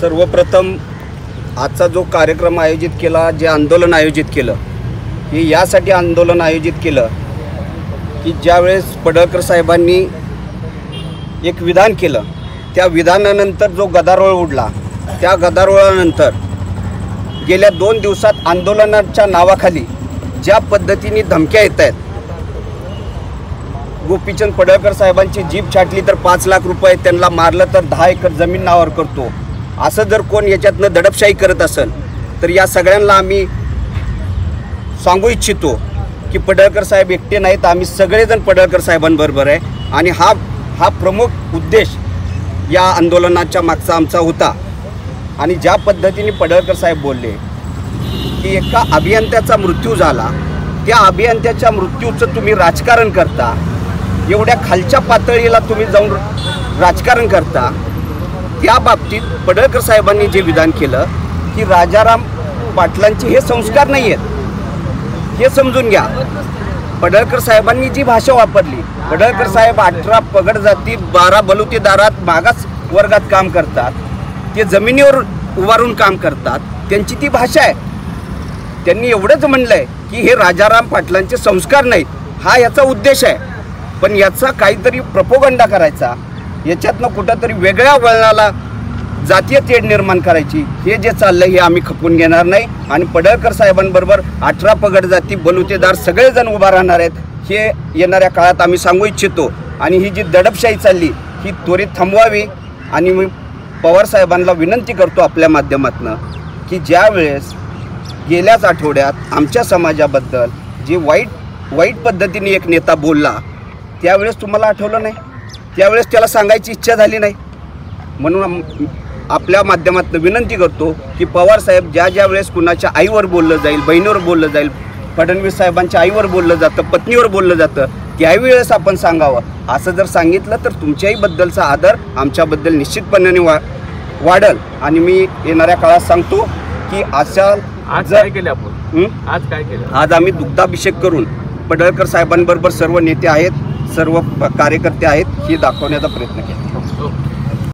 सर्वप्रथम आजचा जो कार्यक्रम आयोजित केला, जे आंदोलन आयोजित केलं, हे यासाठी आंदोलन आयोजित केलं की ज्यावेळेस पडळकर साहेबांनी एक विधान केलं, त्या विधानानंतर जो गदारोळ उडला, त्या गदारोळानंतर गेल्या 2 दिवसात आंदोलनाच्या नावाखाली ज्या पद्धतीने धमक्या येत आहेत, गोपीचंद पडळकर साहेबांची जीभ छाटली तर 5 लाख रुपये, त्यांना मारलं तर 10 एकर जमीन नावावर करतो, असं जर कोण याच्यातनं दडपशाही करत असेल तर या सगळ्यांना आम्ही सांगू इच्छितो की पडळकर साहेब एकटे नाहीत, आम्ही सगळेजण पडळकर साहेबांबरोबर आहे. आणि हा प्रमुख उद्देश या आंदोलनाच्या मागचा आमचा होता. आणि ज्या पद्धतीने पडळकर साहेब बोलले की एका अभियंत्याचा मृत्यू झाला, त्या अभियंत्याच्या मृत्यूचं तुम्ही राजकारण करता, एवढ्या खालच्या पातळीला तुम्ही जाऊन राजकारण करता, त्या बाबतीत पडळकर साहेबांनी जे विधान केलं की राजाराम पाटलांचे हे संस्कार नाही आहेत, हे समजून घ्या. पडळकर साहेबांनी जी भाषा वापरली, पडळकर साहेब 18 पगड जाती 12 बलुतेदारात मागास वर्गात काम करतात, ते जमिनीवर उभारून काम करतात, त्यांची ती भाषा आहे. त्यांनी एवढंच म्हणलं आहे की हे राजाराम पाटलांचे संस्कार नाहीत, हा याचा उद्देश आहे. पण याचा काहीतरी प्रोपोगंडा करायचा, याच्यातनं कुठंतरी वेगळ्या वळणाला जातीय तेढ निर्माण करायची, हे जे चाललं हे आम्ही खपवून घेणार नाही. आणि पडळकर साहेबांबरोबर 18 पगड जाती बलुतेदार सगळेजण उभा राहणार आहेत, हे येणाऱ्या काळात आम्ही सांगू इच्छितो. आणि ही जी दडपशाही चालली ही त्वरित थांबवावी. आणि मी पवार साहेबांना विनंती करतो आपल्या माध्यमातून की ज्या वेळेस गेल्याच आठवड्यात आमच्या समाजाबद्दल जे वाईट पद्धतीने एक नेता बोलला, त्यावेळेस तुम्हाला आठवलं नाही, त्यावेळेस त्याला सांगायची इच्छा झाली नाही. म्हणून आपल्या माध्यमातून विनंती करतो की पवार साहेब ज्या वेळेस कुणाच्या आईवर बोललं जाईल, बहिणीवर बोललं जाईल, फडणवीस साहेबांच्या आईवर बोललं जातं, पत्नीवर बोललं जातं, त्यावेळेस आपण सांगावं. असं जर सांगितलं तर तुमच्याही बद्दलचा आदर आमच्याबद्दल निश्चितपणाने वाढेल. आणि मी येणाऱ्या काळात सांगतो की आज काय केलं आपण, आज आम्ही दुग्धाभिषेक करून पडळकर साहेबांबरोबर सर्व नेते आहेत, सर्व कार्यकर्ते आहेत, हे दाखवण्याचा प्रयत्न केला.